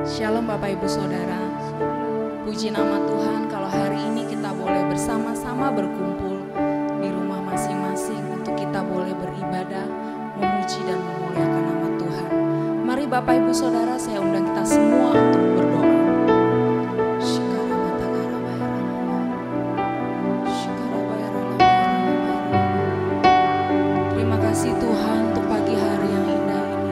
Shalom Bapak Ibu Saudara, puji nama Tuhan kalau hari ini kita boleh bersama-sama berkumpul di rumah masing-masing untuk kita boleh beribadah, memuji dan memuliakan nama Tuhan. Mari Bapak Ibu Saudara, saya undang kita semua untuk berdoa. Terima kasih Tuhan untuk pagi hari yang indah ini.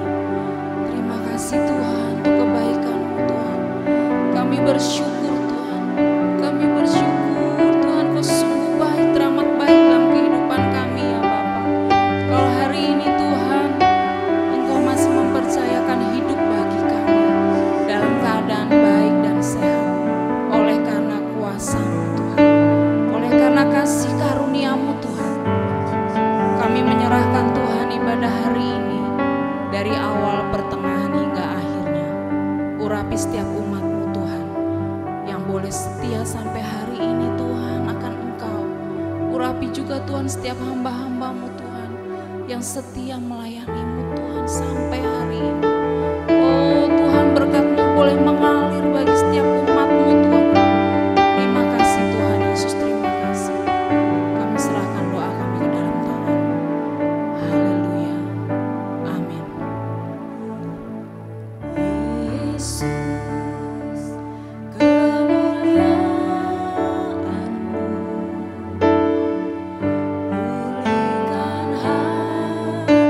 Terima kasih Tuhan untuk kebaikan Tuhan. Kami bersyukur Tuhan. Kami bersyukur Tuhan, Kau sungguh baik, teramat baik dalam kehidupan kami ya Bapa. Kalau hari ini Tuhan, Engkau masih mempercayakan hidup bagi kami dalam keadaan baik dan sehat. Oleh karena kuasa-Mu Tuhan, oleh karena kasih karunia-Mu Tuhan, kami menyerahkan Tuhan ibadah hari ini dari awal, pertengahan hingga akhirnya. Urapi setiap umat-Mu Tuhan yang boleh setia sampai hari ini Tuhan akan Engkau. Urapi juga Tuhan setiap hamba-hamba-Mu Tuhan yang setia melayani-Mu Tuhan sampai hari ini. Oh Tuhan, berkat-Mu boleh mengalir bagi setiap umat-Mu Tuhan. Terima kasih Tuhan Yesus, terima kasih. Kami serahkan doa kami ke dalam tangan-Mu. Haleluya. Amin. Yesus, kemuliaan-Mu pulihkan hatiku.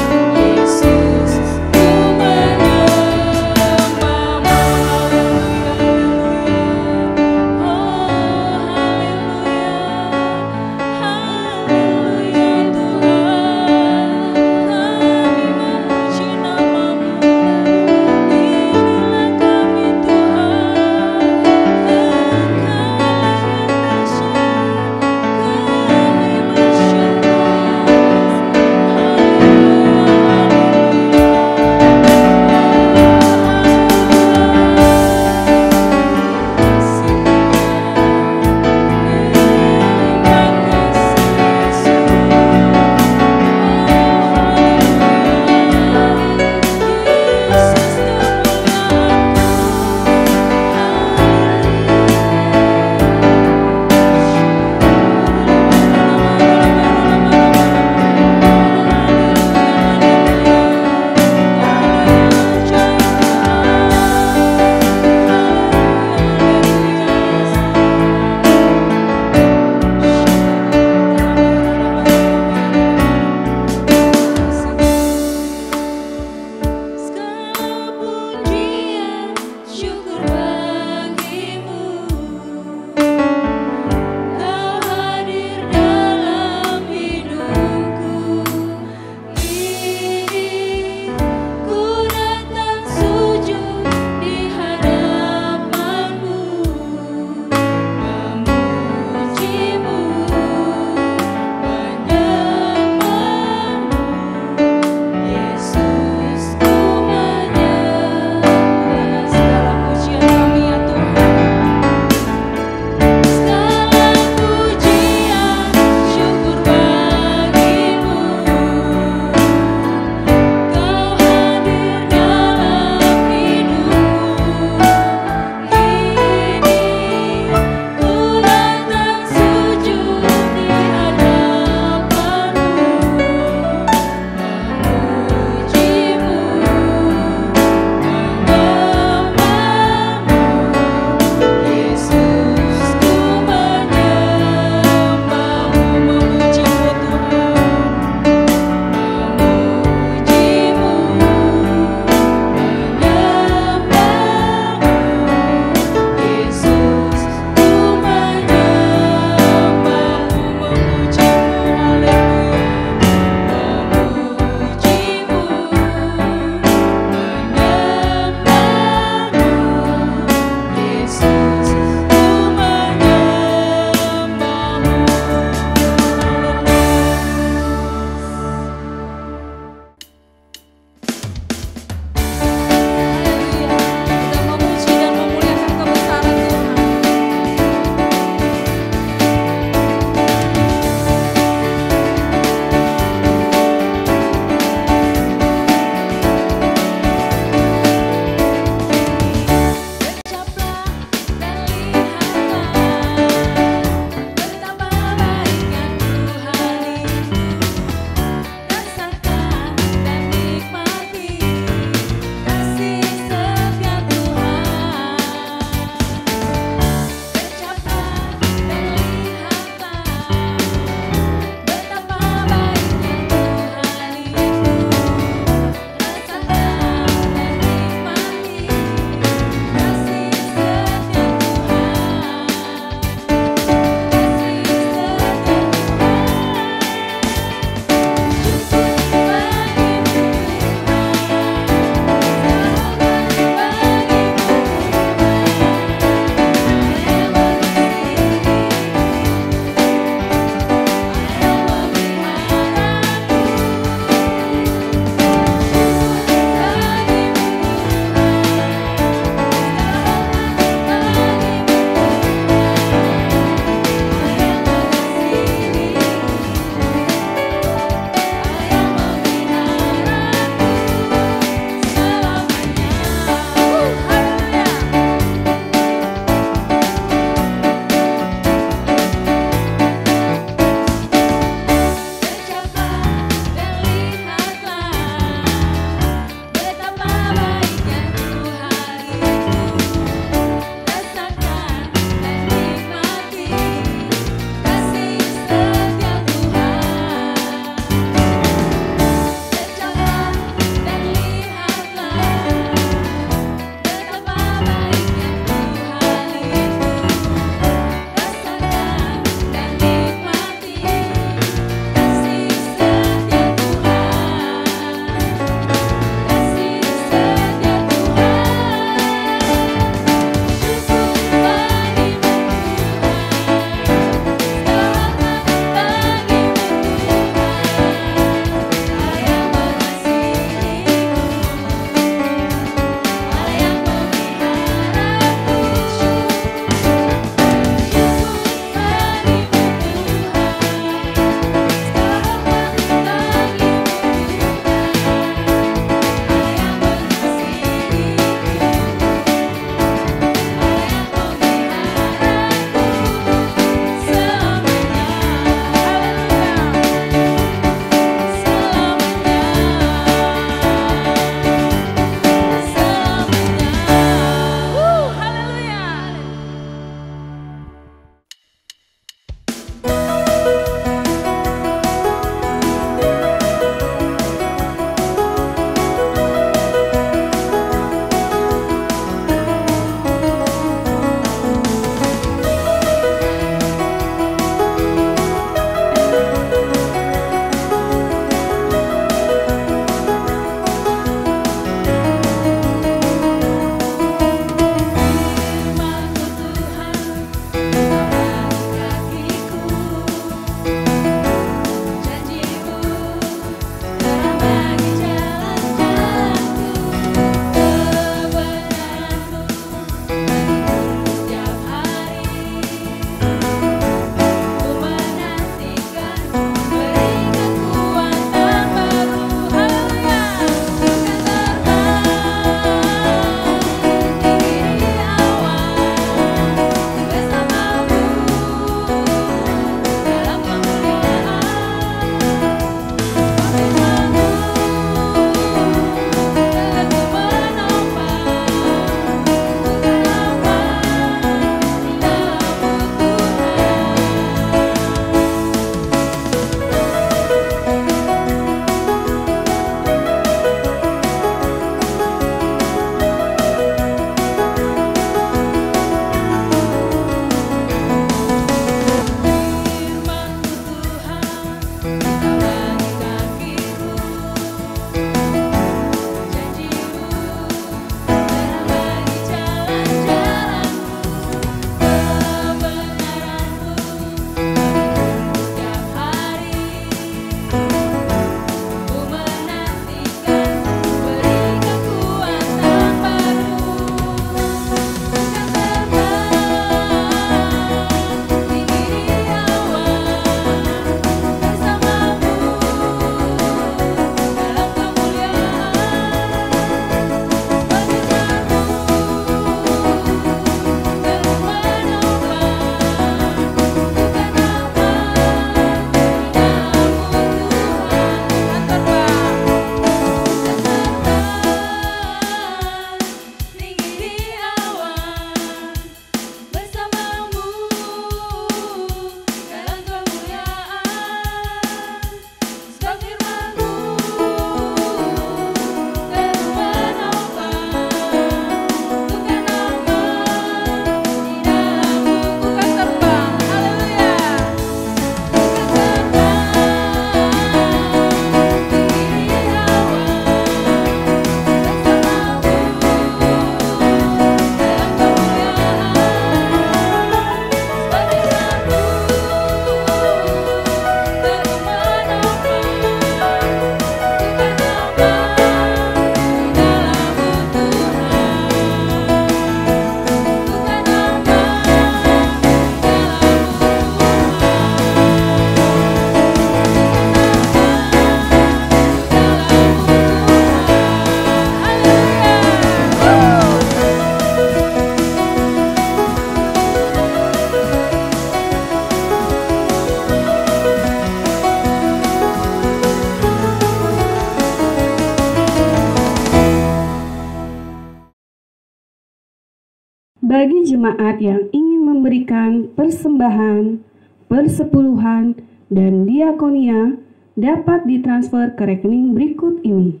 Bagi jemaat yang ingin memberikan persembahan, persepuluhan, dan diakonia dapat ditransfer ke rekening berikut ini.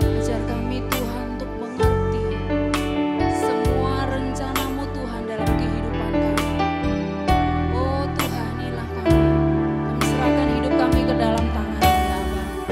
Ajar kami Tuhan untuk mengerti semua rencana-Mu Tuhan dalam kehidupan kami. Oh Tuhan, inilah kami. Kami serahkan hidup kami ke dalam tangan-Mu ya Bapa.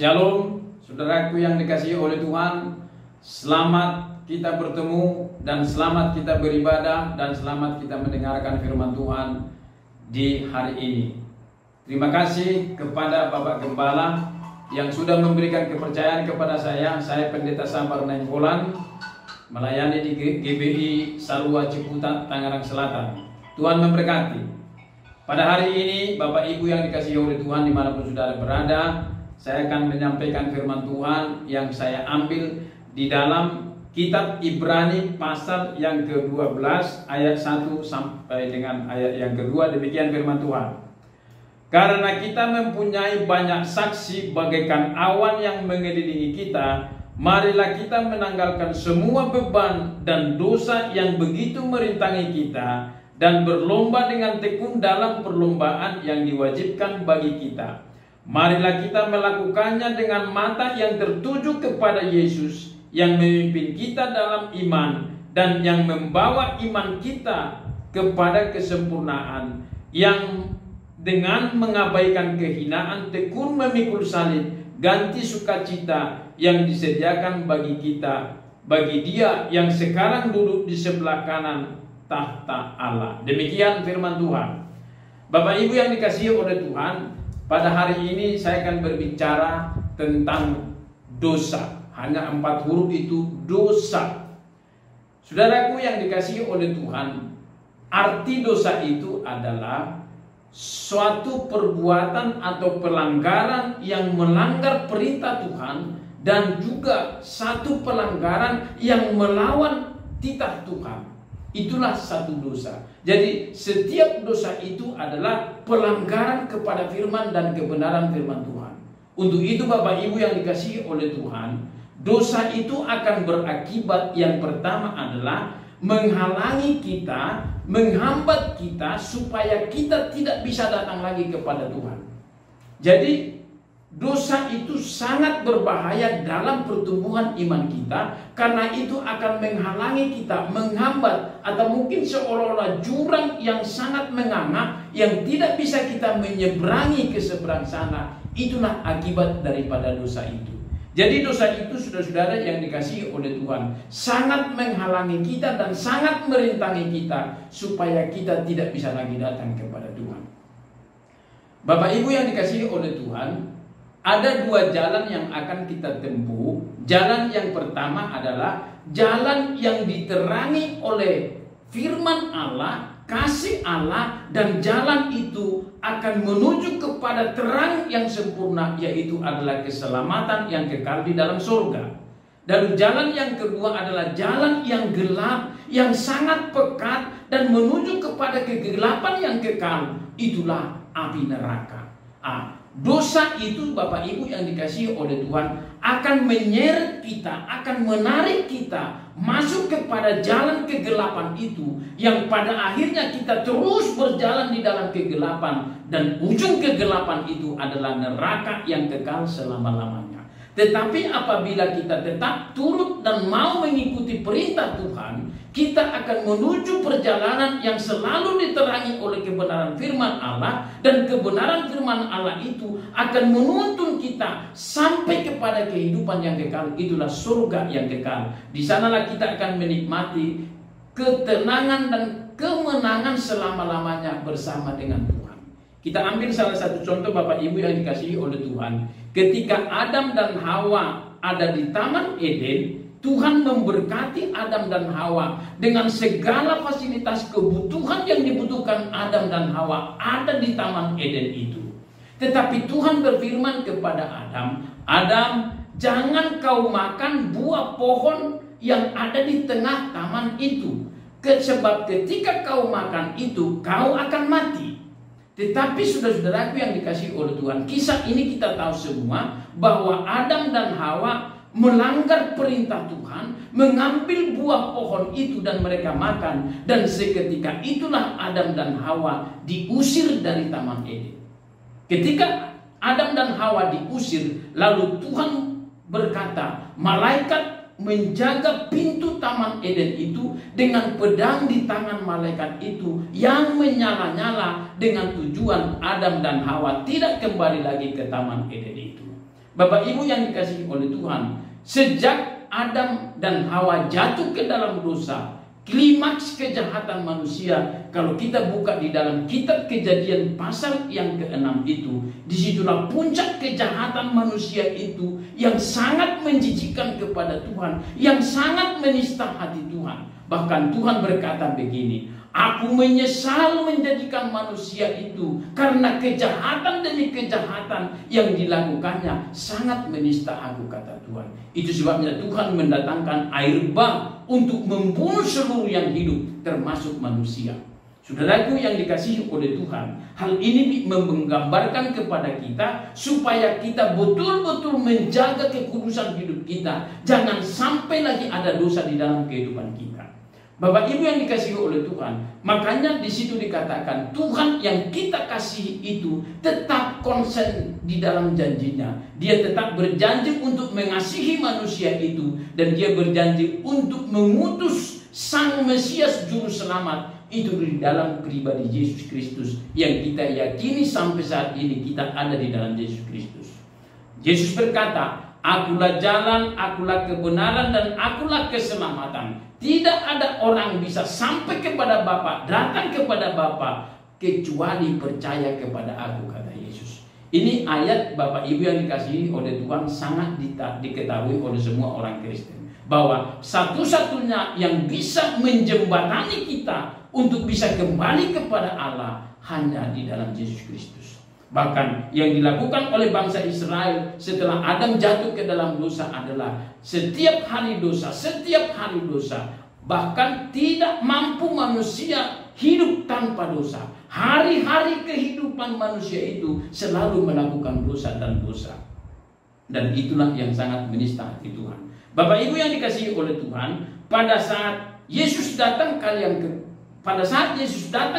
Shalom, saudaraku yang dikasihi oleh Tuhan. Selamat kita bertemu dan selamat kita beribadah dan selamat kita mendengarkan firman Tuhan di hari ini. Terima kasih kepada Bapak Gembala yang sudah memberikan kepercayaan kepada saya. Saya Pendeta Sabar Nainggolan, melayani di GBI Sarua Ciputat, Tangerang Selatan. Tuhan memberkati. Pada hari ini, Bapak Ibu yang dikasihi oleh Tuhan dimanapun saudara berada, saya akan menyampaikan firman Tuhan yang saya ambil di dalam kitab Ibrani pasal yang ke-12 ayat 1 sampai dengan ayat yang kedua. Demikian firman Tuhan. Karena kita mempunyai banyak saksi bagaikan awan yang mengelilingi kita, marilah kita menanggalkan semua beban dan dosa yang begitu merintangi kita dan berlomba dengan tekun dalam perlombaan yang diwajibkan bagi kita. Marilah kita melakukannya dengan mata yang tertuju kepada Yesus yang memimpin kita dalam iman dan yang membawa iman kita kepada kesempurnaan, yang dengan mengabaikan kehinaan tekun memikul salib, ganti sukacita yang disediakan bagi kita, bagi Dia yang sekarang duduk di sebelah kanan tahta Allah. Demikian firman Tuhan. Bapak Ibu yang dikasihi oleh Tuhan, pada hari ini saya akan berbicara tentang dosa. Hanya 4 huruf itu, dosa. Saudaraku yang dikasihi oleh Tuhan, arti dosa itu adalah suatu perbuatan atau pelanggaran yang melanggar perintah Tuhan dan juga satu pelanggaran yang melawan titah Tuhan. Itulah satu dosa. Jadi setiap dosa itu adalah pelanggaran kepada firman dan kebenaran firman Tuhan. Untuk itu Bapak Ibu yang dikasihi oleh Tuhan, dosa itu akan berakibat yang pertama adalah menghalangi kita, menghambat kita supaya kita tidak bisa datang lagi kepada Tuhan. Jadi dosa itu sangat berbahaya dalam pertumbuhan iman kita, karena itu akan menghalangi kita, menghambat, atau mungkin seolah-olah jurang yang sangat menganga yang tidak bisa kita menyeberangi ke seberang sana. Itulah akibat daripada dosa itu. Jadi dosa itu, saudara-saudara yang dikasihi oleh Tuhan, sangat menghalangi kita dan sangat merintangi kita supaya kita tidak bisa lagi datang kepada Tuhan. Bapak Ibu yang dikasihi oleh Tuhan, ada 2 jalan yang akan kita tempuh. Jalan yang pertama adalah jalan yang diterangi oleh firman Allah, kasih Allah, dan jalan itu akan menuju kepada terang yang sempurna, yaitu adalah keselamatan yang kekal di dalam surga. Dan jalan yang kedua adalah jalan yang gelap, yang sangat pekat dan menuju kepada kegelapan yang kekal. Itulah api neraka. Dosa itu Bapak Ibu yang dikasihi oleh Tuhan akan menyeret kita, akan menarik kita masuk kepada jalan kegelapan itu, yang pada akhirnya kita terus berjalan di dalam kegelapan, dan ujung kegelapan itu adalah neraka yang kekal selama-lamanya. Tetapi apabila kita tetap turut dan mau mengikuti perintah Tuhan, kita akan menuju perjalanan yang selalu diterangi oleh kebenaran firman Allah, dan kebenaran firman Allah itu akan menuntun kita sampai kepada kehidupan yang kekal. Itulah surga yang kekal. Di sanalah kita akan menikmati ketenangan dan kemenangan selama-lamanya bersama dengan Tuhan. Kita ambil salah satu contoh Bapak Ibu yang dikasihi oleh Tuhan. Ketika Adam dan Hawa ada di Taman Eden, Tuhan memberkati Adam dan Hawa dengan segala fasilitas kebutuhan yang dibutuhkan Adam dan Hawa ada di Taman Eden itu. Tetapi Tuhan berfirman kepada Adam, "Adam, jangan kau makan buah pohon yang ada di tengah taman itu. Sebab ketika kau makan itu, kau akan mati." Tetapi saudara-saudaraku yang dikasihi oleh Tuhan, kisah ini kita tahu semua bahwa Adam dan Hawa melanggar perintah Tuhan, mengambil buah pohon itu dan mereka makan, dan seketika itulah Adam dan Hawa diusir dari Taman Eden. Ketika Adam dan Hawa diusir, lalu Tuhan berkata, malaikat menjaga pintu Taman Eden itu dengan pedang di tangan malaikat itu yang menyala-nyala dengan tujuan Adam dan Hawa tidak kembali lagi ke Taman Eden itu. Bapak Ibu yang dikasihi oleh Tuhan, sejak Adam dan Hawa jatuh ke dalam dosa, klimaks kejahatan manusia, kalau kita buka di dalam kitab Kejadian pasal yang ke-6 itu, disitulah puncak kejahatan manusia itu yang sangat menjijikkan kepada Tuhan, yang sangat menista hati Tuhan. Bahkan Tuhan berkata begini, aku menyesal menjadikan manusia itu karena kejahatan demi kejahatan yang dilakukannya sangat menista aku, kata Tuhan. Itu sebabnya Tuhan mendatangkan air bah untuk membunuh seluruh yang hidup, termasuk manusia. Saudaraku yang dikasihi oleh Tuhan, hal ini menggambarkan kepada kita supaya kita betul-betul menjaga kekudusan hidup kita. Jangan sampai lagi ada dosa di dalam kehidupan kita. Bapak Ibu yang dikasihi oleh Tuhan, makanya di situ dikatakan Tuhan yang kita kasihi itu tetap konsen di dalam janjinya. Dia tetap berjanji untuk mengasihi manusia itu, dan dia berjanji untuk mengutus Sang Mesias Juru Selamat itu di dalam pribadi Yesus Kristus, yang kita yakini sampai saat ini kita ada di dalam Yesus Kristus. Yesus berkata, akulah jalan, akulah kebenaran, dan akulah keselamatan. Tidak ada orang bisa sampai kepada Bapa, datang kepada Bapa, kecuali percaya kepada aku, kata Yesus. Ini ayat Bapak Ibu yang dikasihi oleh Tuhan sangat diketahui oleh semua orang Kristen, bahwa satu-satunya yang bisa menjembatani kita untuk bisa kembali kepada Allah hanya di dalam Yesus Kristus. Bahkan yang dilakukan oleh bangsa Israel setelah Adam jatuh ke dalam dosa adalah setiap hari dosa. Bahkan tidak mampu manusia hidup tanpa dosa. Hari-hari kehidupan manusia itu selalu melakukan dosa dan dosa. Dan itulah yang sangat menista hati Tuhan. Bapak Ibu yang dikasihi oleh Tuhan, pada saat Yesus datang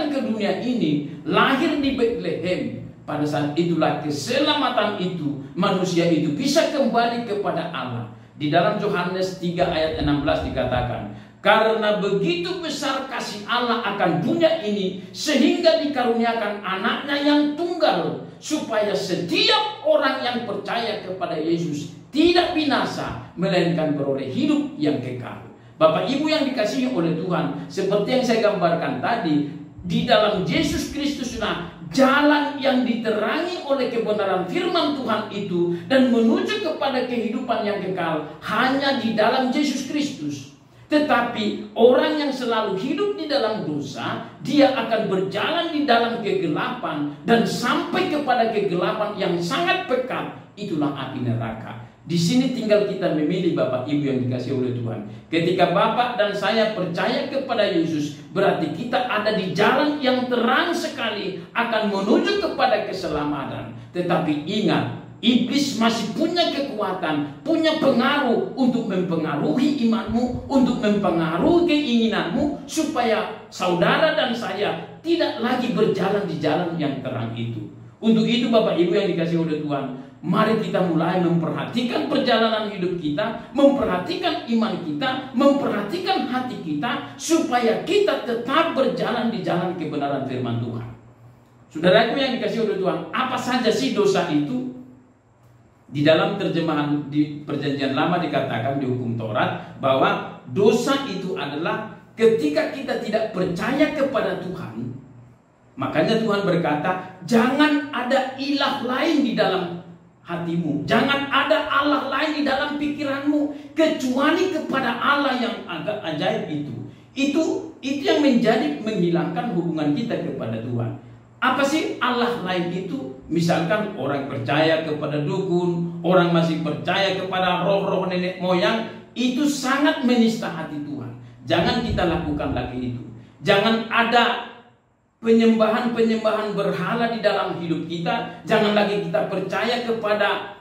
ke dunia ini, lahir di Bethlehem, pada saat itulah keselamatan itu, manusia itu bisa kembali kepada Allah. Di dalam Yohanes 3 ayat 16 dikatakan, karena begitu besar kasih Allah akan dunia ini, sehingga dikaruniakan anaknya yang tunggal, supaya setiap orang yang percaya kepada Yesus tidak binasa, melainkan beroleh hidup yang kekal. Bapak Ibu yang dikasihi oleh Tuhan, seperti yang saya gambarkan tadi, di dalam Yesus Kristus jalan yang diterangi oleh kebenaran firman Tuhan itu dan menuju kepada kehidupan yang kekal hanya di dalam Yesus Kristus. Tetapi orang yang selalu hidup di dalam dosa, dia akan berjalan di dalam kegelapan dan sampai kepada kegelapan yang sangat pekat, itulah api neraka. Di sini tinggal kita memilih, Bapak Ibu yang dikasihi oleh Tuhan. Ketika Bapak dan saya percaya kepada Yesus, berarti kita ada di jalan yang terang sekali akan menuju kepada keselamatan. Tetapi ingat, iblis masih punya kekuatan, punya pengaruh untuk mempengaruhi imanmu, untuk mempengaruhi keinginanmu, supaya saudara dan saya tidak lagi berjalan di jalan yang terang itu. Untuk itu Bapak Ibu yang dikasihi oleh Tuhan, mari kita mulai memperhatikan perjalanan hidup kita, memperhatikan iman kita, memperhatikan hati kita, supaya kita tetap berjalan di jalan kebenaran firman Tuhan. Saudaraku yang dikasihi oleh Tuhan, apa saja sih dosa itu? Di dalam terjemahan di Perjanjian Lama dikatakan di hukum Taurat bahwa dosa itu adalah ketika kita tidak percaya kepada Tuhan. Makanya Tuhan berkata, jangan ada ilah lain di dalam hatimu, jangan ada Allah lain di dalam pikiranmu kecuali kepada Allah yang agak ajaib itu. Itu yang menjadi menghilangkan hubungan kita kepada Tuhan. Apa sih Allah lain itu? Misalkan orang percaya kepada dukun, orang masih percaya kepada roh-roh nenek moyang, itu sangat menista hati Tuhan. Jangan kita lakukan lagi itu. Jangan ada penyembahan-penyembahan berhala di dalam hidup kita. Jangan lagi kita percaya kepada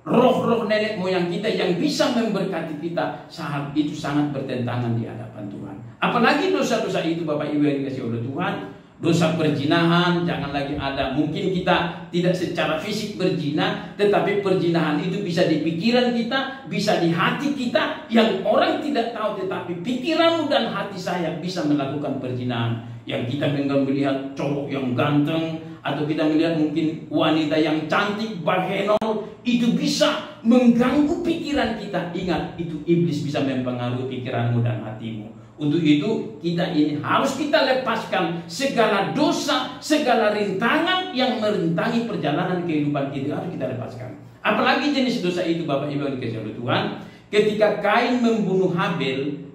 roh-roh nenek moyang kita yang bisa memberkati kita. Saat itu sangat bertentangan di hadapan Tuhan. Apalagi dosa-dosa itu Bapak Ibu yang dikasihi oleh Tuhan. Dosa perzinahan jangan lagi ada. Mungkin kita tidak secara fisik berzina, tetapi perzinahan itu bisa di pikiran kita, bisa di hati kita, yang orang tidak tahu, tetapi pikiranmu dan hati saya bisa melakukan perzinahan. Yang kita melihat cowok yang ganteng, atau kita melihat mungkin wanita yang cantik, bahenol, itu bisa mengganggu pikiran kita. Ingat, itu iblis bisa mempengaruhi pikiranmu dan hatimu. Untuk itu kita ini harus kita lepaskan segala dosa, segala rintangan yang merintangi perjalanan kehidupan kita, harus kita lepaskan. Apalagi jenis dosa itu, Bapak Ibu yang dikasihi oleh Tuhan. Ketika Kain membunuh Habel,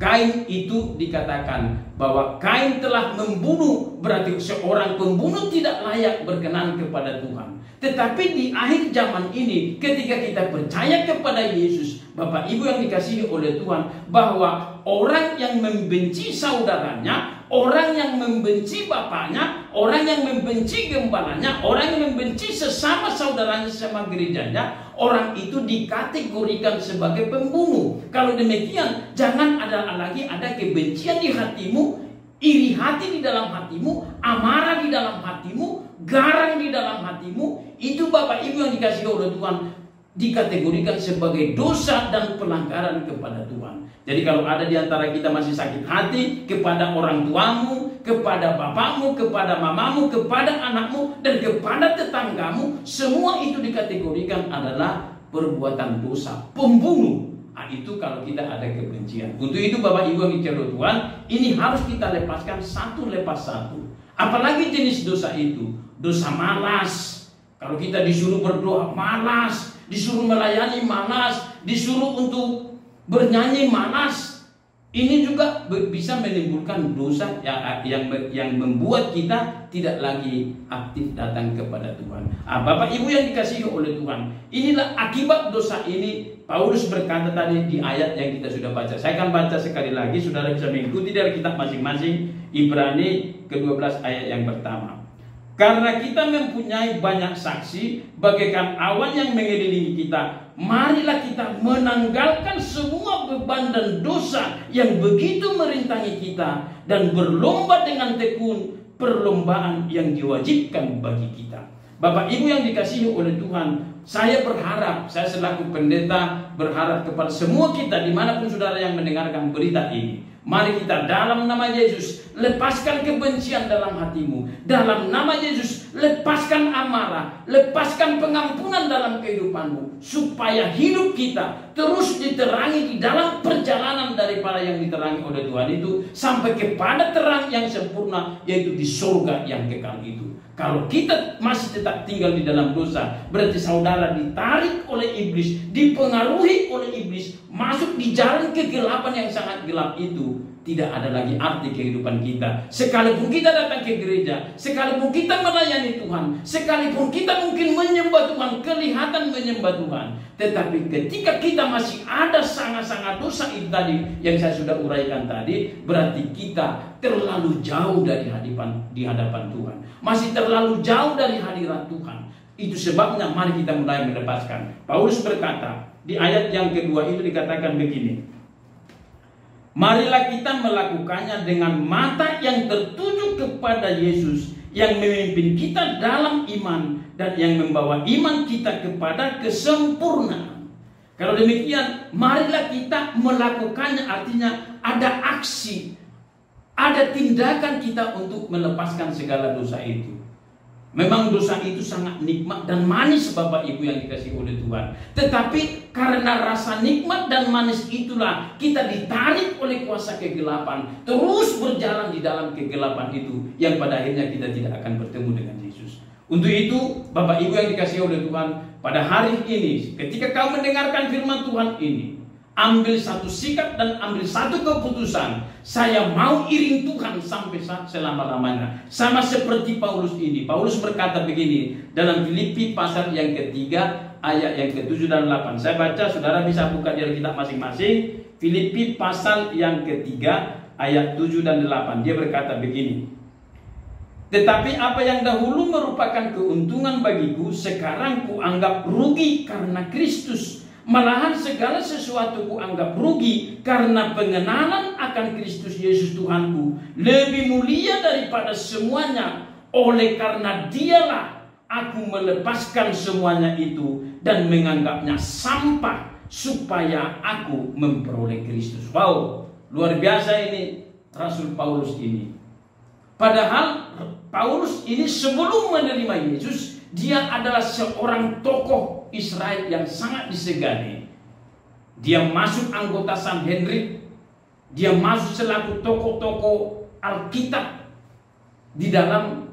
Kain itu dikatakan bahwa Kain telah membunuh, berarti seorang pembunuh tidak layak berkenan kepada Tuhan. Tetapi di akhir zaman ini, ketika kita percaya kepada Yesus, Bapak Ibu yang dikasihi oleh Tuhan, bahwa orang yang membenci saudaranya, orang yang membenci bapaknya, orang yang membenci gembalanya, orang yang membenci sesama saudaranya, sesama gerejanya, orang itu dikategorikan sebagai pembunuh. Kalau demikian, jangan ada lagi ada kebencian di hatimu, iri hati di dalam hatimu, amarah di dalam hatimu, garang di dalam hatimu. Itu Bapak Ibu yang dikasihi oleh Tuhan, dikategorikan sebagai dosa dan pelanggaran kepada Tuhan. Jadi kalau ada di antara kita masih sakit hati kepada orang tuamu, kepada bapakmu, kepada mamamu, kepada anakmu, dan kepada tetanggamu, semua itu dikategorikan adalah perbuatan dosa, pembunuh. Nah, itu kalau kita ada kebencian. Untuk itu Bapak Ibu yang dikasihi Tuhan, ini harus kita lepaskan satu lepas satu. Apalagi jenis dosa itu, dosa malas. Kalau kita disuruh berdoa malas, disuruh melayani malas, disuruh untuk bernyanyi malas, ini juga bisa menimbulkan dosa yang membuat kita tidak lagi aktif datang kepada Tuhan. Bapak Ibu yang dikasihi oleh Tuhan, inilah akibat dosa ini. Paulus berkata tadi di ayat yang kita sudah baca. Saya akan baca sekali lagi, saudara bisa mengikuti dari kitab masing-masing. Ibrani ke-12 ayat yang pertama. Karena kita mempunyai banyak saksi bagaikan awan yang mengelilingi kita, marilah kita menanggalkan semua beban dan dosa yang begitu merintangi kita, dan berlomba dengan tekun perlombaan yang diwajibkan bagi kita. Bapak Ibu yang dikasihi oleh Tuhan, saya berharap, saya selaku pendeta berharap kepada semua kita dimanapun saudara yang mendengarkan berita ini, mari kita dalam nama Yesus lepaskan kebencian dalam hatimu. Dalam nama Yesus lepaskan amarah, lepaskan pengampunan dalam kehidupanmu, supaya hidup kita terus diterangi di dalam perjalanan daripada yang diterangi oleh Tuhan itu sampai kepada terang yang sempurna, yaitu di surga yang kekal itu. Kalau kita masih tetap tinggal di dalam dosa, berarti saudara ditarik oleh iblis, dipengaruhi oleh iblis, masuk di jalan kegelapan yang sangat gelap itu. Tidak ada lagi arti kehidupan kita. Sekalipun kita datang ke gereja, sekalipun kita melayani Tuhan, sekalipun kita mungkin menyembah Tuhan, kelihatan menyembah Tuhan, tetapi ketika kita masih ada sangat-sangat dosa itu tadi yang saya sudah uraikan tadi, berarti kita terlalu jauh dari di hadapan Tuhan, masih terlalu jauh dari hadirat Tuhan. Itu sebabnya mari kita mulai melepaskan. Paulus berkata di ayat yang kedua itu dikatakan begini, marilah kita melakukannya dengan mata yang tertuju kepada Yesus, yang memimpin kita dalam iman dan yang membawa iman kita kepada kesempurnaan. Kalau demikian, marilah kita melakukannya, artinya ada aksi, ada tindakan kita untuk melepaskan segala dosa itu. Memang dosa itu sangat nikmat dan manis Bapak Ibu yang dikasihi oleh Tuhan. Tetapi karena rasa nikmat dan manis itulah kita ditarik oleh kuasa kegelapan, terus berjalan di dalam kegelapan itu, yang pada akhirnya kita tidak akan bertemu dengan Yesus. Untuk itu Bapak Ibu yang dikasihi oleh Tuhan, pada hari ini ketika kau mendengarkan firman Tuhan ini, ambil satu sikap dan ambil satu keputusan. Saya mau iring Tuhan sampai selama-lamanya. Sama seperti Paulus ini. Paulus berkata begini dalam Filipi pasal yang ketiga ayat yang ke-7 dan 8. Saya baca, saudara bisa buka di kitab masing-masing. Filipi pasal yang ketiga ayat 7 dan 8. Dia berkata begini, tetapi apa yang dahulu merupakan keuntungan bagiku, sekarang kuanggap rugi karena Kristus. Malahan segala sesuatu kuanggap rugi karena pengenalan akan Kristus Yesus Tuhanku lebih mulia daripada semuanya. Oleh karena dialah aku melepaskan semuanya itu dan menganggapnya sampah supaya aku memperoleh Kristus. Wow, luar biasa ini Rasul Paulus ini. Padahal Paulus ini sebelum menerima Yesus, dia adalah seorang tokoh Israel yang sangat disegani. Dia masuk anggota Sanhedrin, dia masuk selaku tokoh-tokoh Alkitab di dalam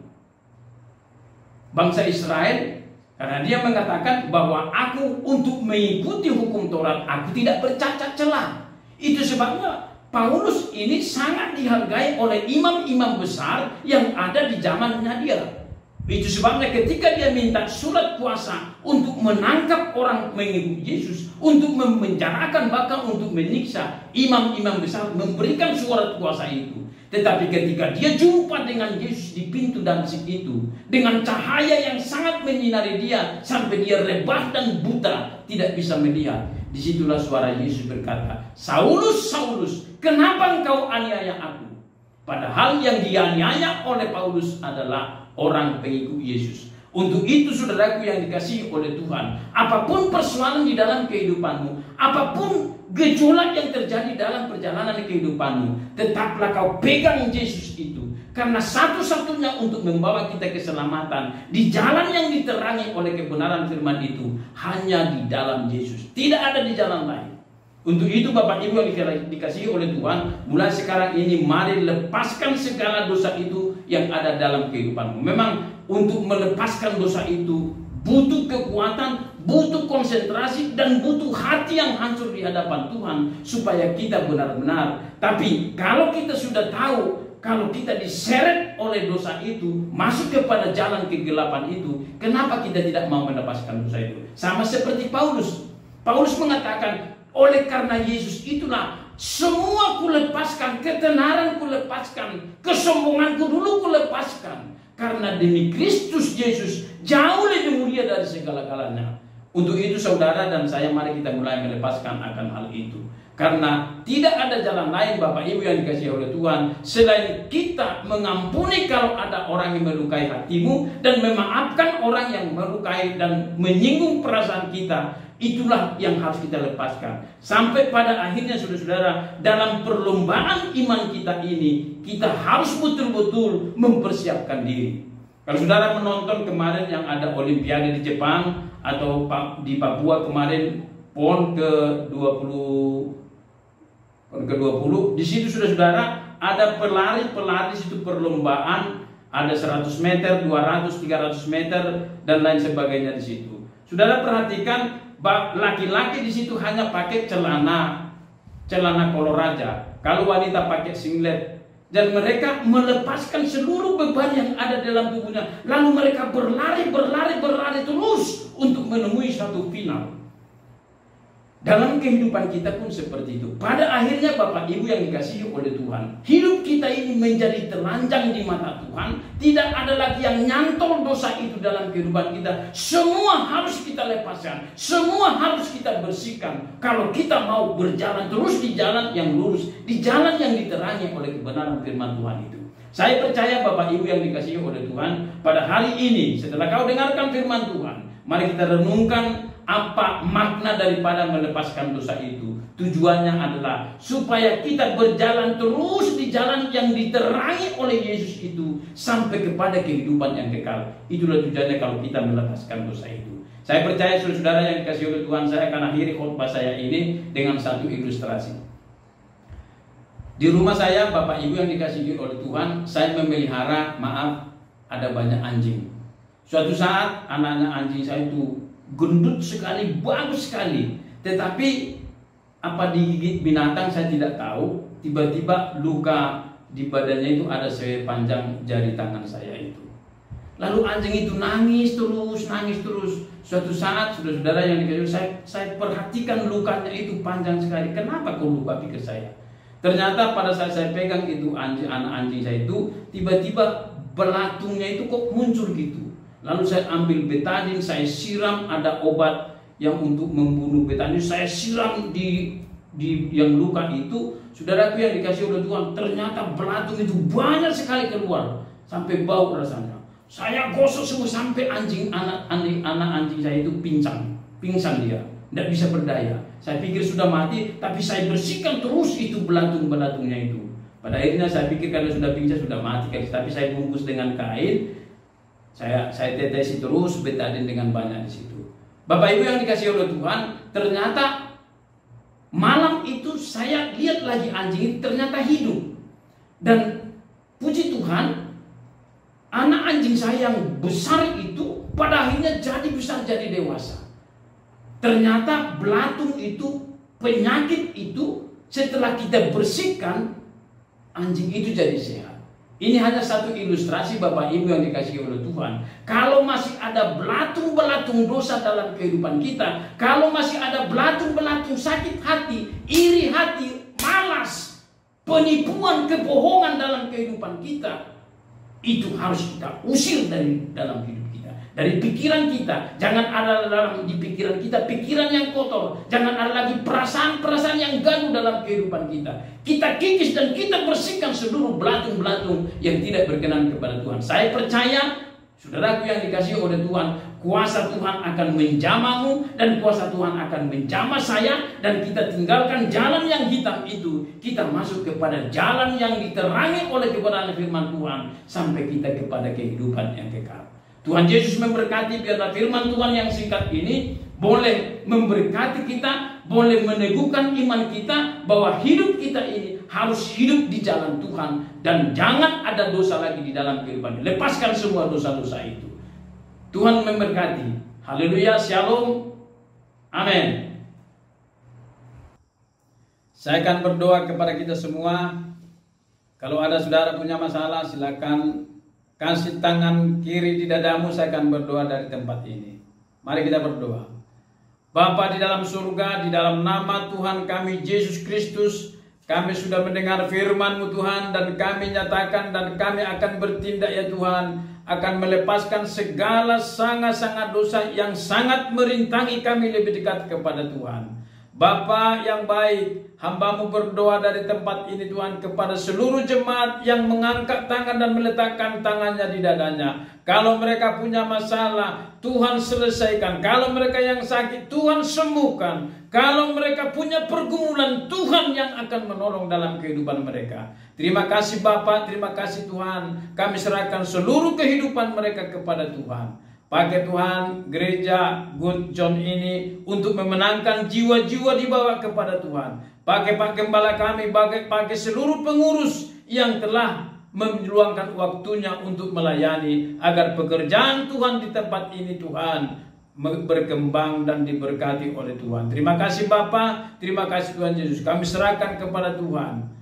bangsa Israel, karena dia mengatakan bahwa aku untuk mengikuti hukum Taurat, aku tidak bercacat celah. Itu sebabnya Paulus ini sangat dihargai oleh imam-imam besar yang ada di zamannya dia. Itu sebabnya ketika dia minta surat kuasa untuk menangkap orang mengikut Yesus, untuk memenjarakan, bahkan untuk menyiksa, imam-imam besar memberikan surat kuasa itu. Tetapi ketika dia jumpa dengan Yesus di pintu Damsyik itu, dengan cahaya yang sangat menyinari dia sampai dia rebah dan buta, tidak bisa melihat, disitulah suara Yesus berkata, "Saulus, Saulus, kenapa engkau aniaya aku?" Padahal yang dianiaya oleh Paulus adalah orang pengikut Yesus. Untuk itu saudaraku yang dikasihi oleh Tuhan, apapun persoalan di dalam kehidupanmu, apapun gejolak yang terjadi dalam perjalanan kehidupanmu, tetaplah kau pegang Yesus itu. Karena satu-satunya untuk membawa kita keselamatan di jalan yang diterangi oleh kebenaran firman itu hanya di dalam Yesus, tidak ada di jalan lain. Untuk itu Bapak Ibu yang dikasihi oleh Tuhan, mulai sekarang ini mari lepaskan segala dosa itu yang ada dalam kehidupanmu. Memang untuk melepaskan dosa itu butuh kekuatan, butuh konsentrasi, dan butuh hati yang hancur di hadapan Tuhan supaya kita benar-benar. Tapi kalau kita sudah tahu, kalau kita diseret oleh dosa itu, masuk kepada jalan kegelapan itu, kenapa kita tidak mau melepaskan dosa itu? Sama seperti Paulus. Paulus mengatakan, oleh karena Yesus itulah semua kulepaskan, ketenaran kulepaskan, kesombonganku dulu kulepaskan. Karena demi Kristus Yesus jauh lebih mulia dari segala-galanya. Untuk itu saudara dan saya, mari kita mulai melepaskan akan hal itu. Karena tidak ada jalan lain Bapak Ibu yang dikasihi oleh Tuhan selain kita mengampuni kalau ada orang yang melukai hatimu, dan memaafkan orang yang melukai dan menyinggung perasaan kita. Itulah yang harus kita lepaskan. Sampai pada akhirnya saudara-saudara, dalam perlombaan iman kita ini, kita harus betul-betul mempersiapkan diri. Kalau saudara menonton kemarin yang ada Olimpiade di Jepang atau di Papua kemarin, PON ke-20, di situ saudara-saudara ada pelari-pelari di situ perlombaan, ada 100 meter, 200, 300 meter dan lain sebagainya di situ. Saudara perhatikan, laki-laki di situ hanya pakai celana kolor raja, kalau wanita pakai singlet, dan mereka melepaskan seluruh beban yang ada dalam tubuhnya, lalu mereka berlari terus untuk menemui satu final. Dalam kehidupan kita pun seperti itu. Pada akhirnya Bapak Ibu yang dikasihi oleh Tuhan, hidup kita ini menjadi telanjang di mata Tuhan. Tidak ada lagi yang nyantol dosa itu dalam kehidupan kita. Semua harus kita lepaskan, semua harus kita bersihkan. Kalau kita mau berjalan terus di jalan yang lurus, di jalan yang diterangi oleh kebenaran firman Tuhan itu. Saya percaya Bapak Ibu yang dikasihi oleh Tuhan, pada hari ini setelah kau dengarkan firman Tuhan, mari kita renungkan apa makna daripada melepaskan dosa itu. Tujuannya adalah supaya kita berjalan terus di jalan yang diterangi oleh Yesus itu sampai kepada kehidupan yang kekal. Itulah tujuannya kalau kita melepaskan dosa itu. Saya percaya saudara-saudara yang dikasihi oleh Tuhan, saya akan akhiri khotbah saya ini dengan satu ilustrasi. Di rumah saya, Bapak Ibu yang dikasihi oleh Tuhan, saya memelihara, ada banyak anjing. Suatu saat anaknya anjing saya itu gendut sekali, bagus sekali. Tetapi apa digigit binatang saya tidak tahu. Tiba-tiba luka di badannya itu ada sepanjang jari tangan saya itu. Lalu anjing itu nangis terus. Suatu saat saudara-saudara yang dikasihi, saya perhatikan lukanya itu panjang sekali. Kenapa kok luka, pikir saya. Ternyata pada saat saya pegang itu anak anjing saya itu, tiba-tiba belatungnya itu kok muncul gitu. Lalu saya ambil betadin, saya siram, ada obat yang untuk membunuh betadin, saya siram di yang luka itu. Saudaraku yang dikasihi oleh Tuhan, ternyata belatung itu banyak sekali keluar sampai bau rasanya. Saya gosok semua sampai anak anjing saya itu pingsan dia, tidak bisa berdaya. Saya pikir sudah mati, tapi saya bersihkan terus itu belatungnya itu. Pada akhirnya saya pikir kalau sudah pingsan sudah mati, tapi saya bungkus dengan kain, saya tetesi terus betadin dengan banyak di situ. Bapak Ibu yang dikasihi oleh Tuhan, ternyata malam itu saya lihat lagi anjing itu ternyata hidup. Dan puji Tuhan, anak anjing saya yang besar itu pada akhirnya jadi besar, jadi dewasa. Ternyata belatung itu, penyakit itu setelah kita bersihkan, anjing itu jadi sehat. Ini hanya satu ilustrasi Bapak Ibu yang dikasihi oleh Tuhan. Kalau masih ada belatung-belatung dosa dalam kehidupan kita, kalau masih ada belatung-belatung sakit hati, iri hati, malas, penipuan, kebohongan dalam kehidupan kita, itu harus kita usir dari dalam hidup kita, dari pikiran kita. Jangan ada dalam di pikiran kita pikiran yang kotor. Jangan ada lagi perasaan-perasaan yang gaduh dalam kehidupan kita. Kita kikis dan kita bersihkan seluruh belatung-belatung yang tidak berkenan kepada Tuhan. Saya percaya, saudaraku yang dikasihi oleh Tuhan, kuasa Tuhan akan menjamahmu dan kuasa Tuhan akan menjamah saya, dan kita tinggalkan jalan yang hitam itu. Kita masuk kepada jalan yang diterangi oleh kebenaran firman Tuhan sampai kita kepada kehidupan yang kekal. Tuhan Yesus memberkati. Biarlah firman Tuhan yang singkat ini boleh memberkati kita, boleh meneguhkan iman kita bahwa hidup kita ini harus hidup di jalan Tuhan, dan jangan ada dosa lagi di dalam kehidupan. Lepaskan semua dosa-dosa itu. Tuhan memberkati. Haleluya, shalom, amin. Saya akan berdoa kepada kita semua. Kalau ada saudara punya masalah, silakan kasih tangan kiri di dadamu. Saya akan berdoa dari tempat ini. Mari kita berdoa. Bapa di dalam surga, di dalam nama Tuhan kami Yesus Kristus, kami sudah mendengar firman-Mu Tuhan, dan kami nyatakan dan kami akan bertindak ya Tuhan, akan melepaskan segala sangat-sangat dosa yang sangat merintangi kami lebih dekat kepada Tuhan. Bapa yang baik, hamba-Mu berdoa dari tempat ini Tuhan kepada seluruh jemaat yang mengangkat tangan dan meletakkan tangannya di dadanya. Kalau mereka punya masalah, Tuhan selesaikan. Kalau mereka yang sakit, Tuhan sembuhkan. Kalau mereka punya pergumulan, Tuhan yang akan menolong dalam kehidupan mereka. Terima kasih Bapa, terima kasih Tuhan. Kami serahkan seluruh kehidupan mereka kepada Tuhan. Pakai Tuhan gereja Good John ini untuk memenangkan jiwa-jiwa dibawa kepada Tuhan. Pakai Pak Gembala kami, pakai seluruh pengurus yang telah meluangkan waktunya untuk melayani, agar pekerjaan Tuhan di tempat ini Tuhan berkembang dan diberkati oleh Tuhan. Terima kasih Bapa, terima kasih Tuhan Yesus. Kami serahkan kepada Tuhan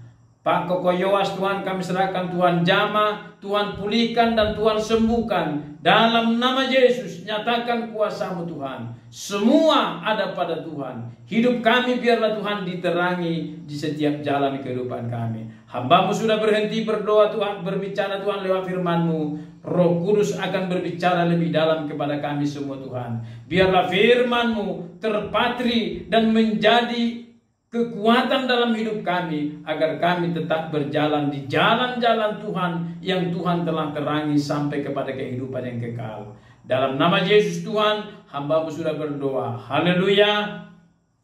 Pak Koko Yowas, Tuhan kami serahkan. Tuhan jamah, Tuhan pulihkan dan Tuhan sembuhkan. Dalam nama Yesus, nyatakan kuasa-Mu Tuhan. Semua ada pada Tuhan. Hidup kami biarlah Tuhan diterangi di setiap jalan kehidupan kami. Hamba-Mu sudah berhenti berdoa Tuhan, berbicara Tuhan lewat firman-Mu. Roh Kudus akan berbicara lebih dalam kepada kami semua Tuhan. Biarlah firman-Mu terpatri dan menjadi kekuatan dalam hidup kami, agar kami tetap berjalan di jalan-jalan Tuhan yang Tuhan telah terangi sampai kepada kehidupan yang kekal. Dalam nama Yesus Tuhan, hamba-Mu sudah berdoa. Haleluya.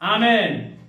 Amin.